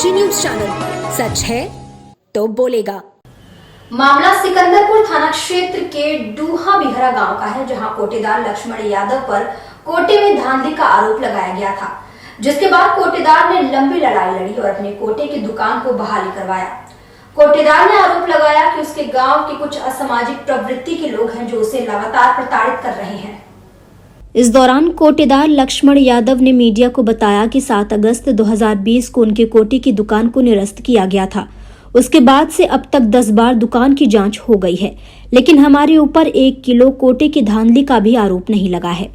जी news channel, सच है तो बोलेगा। मामला सिकंदरपुर थाना क्षेत्र के डूहा बिहरा गांव का है, जहां कोटेदार लक्ष्मण यादव पर कोटे में धांधली का आरोप लगाया गया था, जिसके बाद कोटेदार ने लंबी लड़ाई लड़ी और अपने कोटे की दुकान को बहाली करवाया। कोटेदार ने आरोप लगाया कि उसके गांव के कुछ असामाजिक प्रवृत्ति के लोग हैं जो उसे लगातार प्रताड़ित कर रहे हैं। इस दौरान कोटेदार लक्ष्मण यादव ने मीडिया को बताया कि 7 अगस्त 2020 को उनके कोटे की दुकान को निरस्त किया गया था। उसके बाद से अब तक 10 बार दुकान की जांच हो गई है, लेकिन हमारे ऊपर 1 किलो कोटे की धांधली का भी आरोप नहीं लगा है।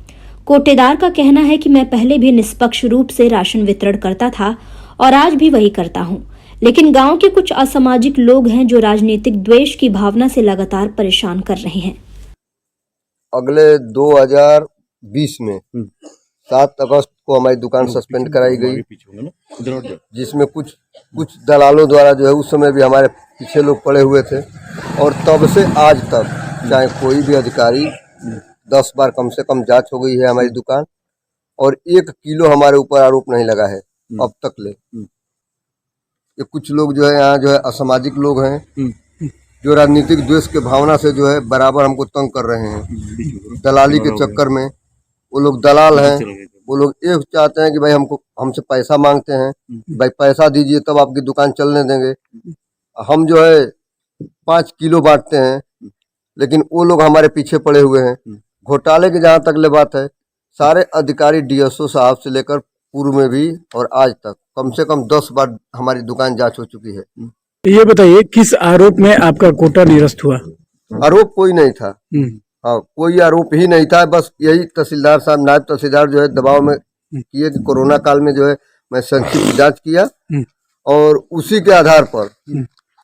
कोटेदार का कहना है कि मैं पहले भी निष्पक्ष रूप से राशन वितरण करता था और आज भी वही करता हूं, लेकिन गांव के कुछ असामाजिक लोग हैं जो राजनीतिक द्वेष की भावना से लगातार परेशान कर रहे हैं। अगले 2020 में 7 अगस्त को हमारी दुकान सस्पेंड कराई गई, जिसमें कुछ दलालों द्वारा जो है उस समय भी हमारे पीछे लोग पड़े हुए थे, और तब से आज तक चाहे कोई भी अधिकारी 10 बार कम से कम जांच हो गई है हमारी दुकान, और 1 किलो हमारे ऊपर आरोप नहीं लगा है अब तक ले। ये कुछ लोग जो है यहाँ जो है असामाजिक लोग हैं, जो राजनीतिक द्वेष के भावना से जो है बराबर हमको तंग कर रहे हैं। दलाली के चक्कर में वो लोग दलाल हैं, वो लोग ये चाहते हैं कि भाई हमसे पैसा मांगते हैं, भाई पैसा दीजिए तब आपकी दुकान चलने देंगे। हम जो है 5 किलो बांटते हैं, लेकिन वो लोग हमारे पीछे पड़े हुए हैं। घोटाले की जहाँ तक ले बात है, सारे अधिकारी डीएसओ साहब से लेकर पूर्व में भी और आज तक कम से कम 10 बार हमारी दुकान जांच हो चुकी है। ये बताइए, किस आरोप में आपका कोटा निरस्त हुआ? आरोप कोई नहीं था, हाँ कोई आरोप ही नहीं था। बस यही तहसीलदार साहब, नायब तहसीलदार जो है दबाव में किए कि कोरोना काल में जो है मैं संक्षिप्त जांच किया, और उसी के आधार पर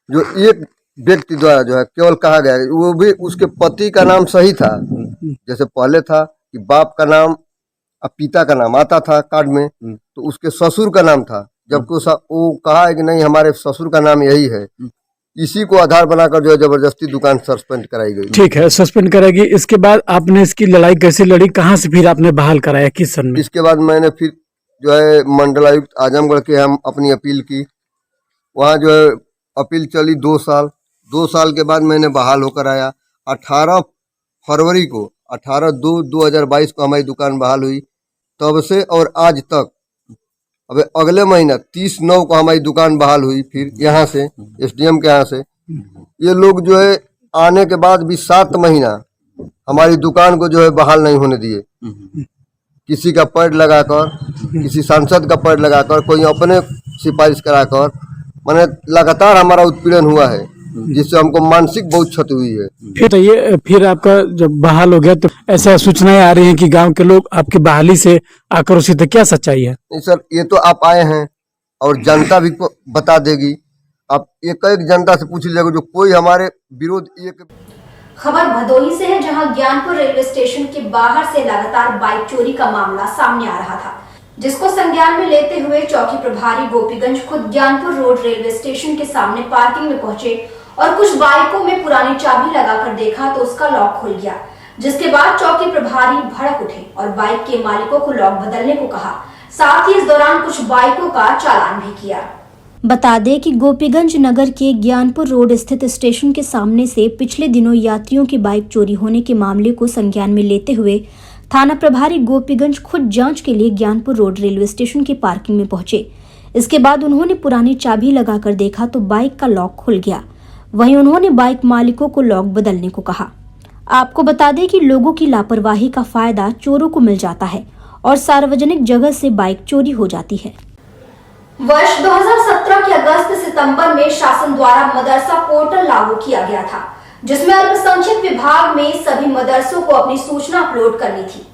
जो एक व्यक्ति द्वारा जो है केवल कहा गया, वो भी उसके पति का नाम सही था। जैसे पहले था कि बाप का नाम अब पिता का नाम आता था कार्ड में, तो उसके ससुर का नाम था, जबकि वो कहा है कि नहीं हमारे ससुर का नाम यही है। इसी को आधार बनाकर जो है जबरदस्ती दुकान सस्पेंड कराई गई। ठीक है, सस्पेंड कराएगी। इसके बाद आपने इसकी लड़ाई कैसे लड़ी? कहाँ से फिर आपने बहाल कराया, किस सन में? इसके बाद मैंने फिर जो है मंडलायुक्त आजमगढ़ के हम अपनी अपील की, वहाँ जो है अपील चली 2 साल। 2 साल के बाद मैंने बहाल होकर आया। 18 फरवरी को 18/2/2022 को हमारी दुकान बहाल हुई। तब से और आज तक अब अगले महीना 30/9 को हमारी दुकान बहाल हुई। फिर यहाँ से एसडीएम के यहाँ से ये लोग जो है आने के बाद भी 7 महीना हमारी दुकान को जो है बहाल नहीं होने दिए। किसी का पैड लगाकर, किसी सांसद का पैड लगाकर, कोई अपने सिफारिश कराकर, माने लगातार हमारा उत्पीड़न हुआ है, जिससे हमको मानसिक बहुत क्षति हुई है। फिर तो ये फिर आपका जब बहाल हो गया तो ऐसा सूचनाएं आ रही हैं कि गांव के लोग आपकी बहाली से आक्रोशित है, क्या सच्चाई है? नहीं सर, ये तो आप आए हैं और जनता भी बता देगी। आप एक जनता से पूछ लीजिएगा जो कोई हमारे विरोध। एक खबर भदोही से है, जहां ज्ञानपुर रेलवे स्टेशन के बाहर से लगातार बाइक चोरी का मामला सामने आ रहा था, जिसको संज्ञान में लेते हुए चौकी प्रभारी गोपीगंज खुद ज्ञानपुर रोड रेलवे स्टेशन के सामने पार्किंग में पहुंचे और कुछ बाइकों में पुरानी चाबी लगाकर देखा तो उसका लॉक खुल गया, जिसके बाद चौकी प्रभारी भड़क उठे और बाइक के मालिकों को लॉक बदलने को कहा। साथ ही इस दौरान कुछ बाइकों का चालान भी किया। बता दें कि गोपीगंज नगर के ज्ञानपुर रोड स्थित स्टेशन के सामने से पिछले दिनों यात्रियों की बाइक चोरी होने के मामले को संज्ञान में लेते हुए थाना प्रभारी गोपीगंज खुद जांच के लिए ज्ञानपुर रोड रेलवे स्टेशन की पार्किंग में पहुंचे। इसके बाद उन्होंने पुरानी चाबी लगाकर देखा तो बाइक का लॉक खुल गया। वहीं उन्होंने बाइक मालिकों को लॉक बदलने को कहा। आपको बता दें कि लोगों की लापरवाही का फायदा चोरों को मिल जाता है और सार्वजनिक जगह से बाइक चोरी हो जाती है। वर्ष 2017 के अगस्त सितंबर में शासन द्वारा मदरसा पोर्टल लागू किया गया था, जिसमें अल्पसंख्यक विभाग में सभी मदरसों को अपनी सूचना अपलोड करनी थी।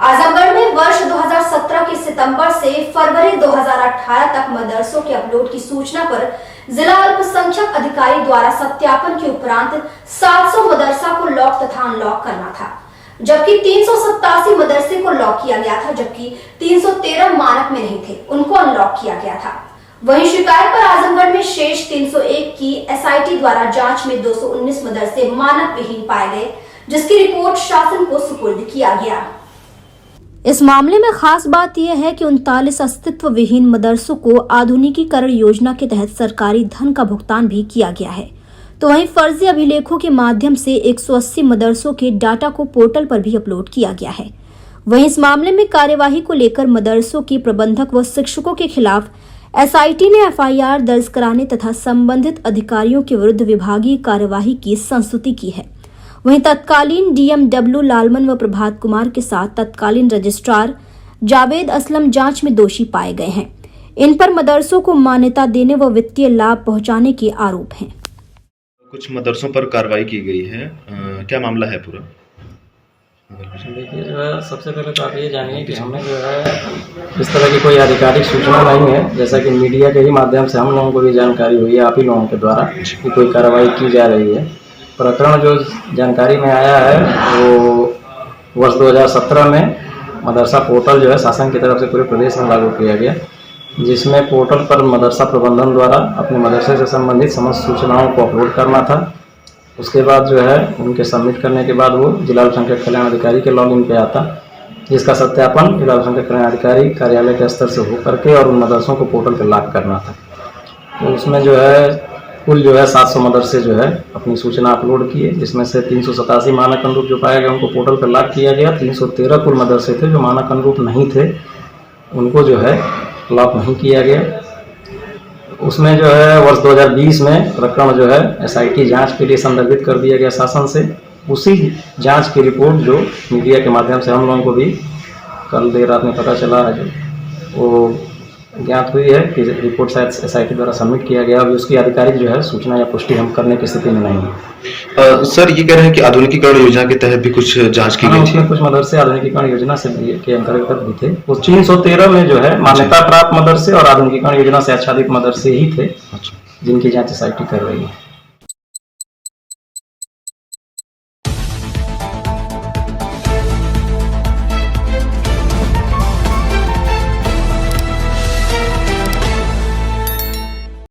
आजमगढ़ में वर्ष 2017 के सितंबर से फरवरी 2018 तक मदरसों के अपलोड की सूचना पर जिला अल्पसंख्यक अधिकारी द्वारा सत्यापन के उपरांत 700 मदरसा को लॉक तथा अनलॉक करना था, जबकि 387 मदरसे को लॉक किया गया था, जबकि 313 मानक में नहीं थे, उनको अनलॉक किया गया था। वहीं शिकायत पर आजमगढ़ में शेष 301 की एसआईटी द्वारा जांच में 219 मदरसे मानक विहीन पाए गए, जिसकी रिपोर्ट शासन को सुपुर्द किया गया। इस मामले में खास बात यह है कि 39 अस्तित्व विहीन मदरसों को आधुनिकीकरण योजना के तहत सरकारी धन का भुगतान भी किया गया है, तो वहीं फर्जी अभिलेखों के माध्यम से 180 मदरसों के डाटा को पोर्टल पर भी अपलोड किया गया है। वहीं इस मामले में कार्यवाही को लेकर मदरसों के प्रबंधक व शिक्षकों के खिलाफ एसआईटी ने एफआईआर दर्ज कराने तथा संबंधित अधिकारियों के विरुद्ध विभागीय कार्यवाही की संस्तुति की है। वहीं तत्कालीन डीएमडब्ल्यू लालमन व प्रभात कुमार के साथ तत्कालीन रजिस्ट्रार जावेद असलम जांच में दोषी पाए गए हैं। इन पर मदरसों को मान्यता देने व वित्तीय लाभ पहुंचाने के आरोप हैं। कुछ मदरसों पर कार्रवाई की गई है, क्या मामला है पूरा? देखिए जो है, सबसे पहले तो आप ये जानिए कि हमें जो है इस तरह की कोई आधिकारिक सूचना नहीं है। जैसा कि मीडिया के ही माध्यम से हम लोगों को भी जानकारी हुई है, आप ही लोगों के द्वारा, कि कोई कार्रवाई की जा रही है। प्रकरण जो जानकारी में आया है वो वर्ष 2017 में मदरसा पोर्टल जो है शासन की तरफ से पूरे प्रदेश में लागू किया गया, जिसमें पोर्टल पर मदरसा प्रबंधन द्वारा अपने मदरसे से संबंधित समस्त सूचनाओं को अपलोड करना था। उसके बाद जो है उनके सबमिट करने के बाद वो जिला अल्पसंख्यक कल्याण अधिकारी के लॉगिन पे आता, जिसका सत्यापन जिला अल्पसंख्यक कल्याण अधिकारी कार्यालय के स्तर से हो करके और उन मदरसों को पोर्टल पर लॉक करना था। तो उसमें जो है कुल जो है 700 मदरसे जो है अपनी सूचना अपलोड किए, जिसमें से 387 मानक अनुरूप जो पाए गए उनको पोर्टल पर लॉक किया गया। 313 कुल मदरसे थे जो मानक अनुरूप नहीं थे, उनको जो है लॉक नहीं किया गया। उसमें जो है वर्ष 2020 में प्रकरण जो है एसआईटी जांच के लिए संदर्भित कर दिया गया शासन से। उसी जांच की रिपोर्ट जो मीडिया के माध्यम से हम लोगों को भी कल देर रात में पता चला है, जो वो ज्ञात हुई है कि रिपोर्ट शायद एसआईटी द्वारा सबमिट किया गया। अभी उसकी आधिकारिक जो है सूचना या पुष्टि हम करने की स्थिति में नहीं है। सर ये कह रहे हैं कि आधुनिकीकरण योजना के तहत भी कुछ जांच की गई थी। उसमें कुछ मदरसे आधुनिकीकरण योजना से के अंतर्गत भी थे। उस 313 में जो है मान्यता प्राप्त मदरसे और आधुनिकीकरण योजना से आच्छादित मदरसे ही थे, जिनकी जांच एसआईटी कर रही है।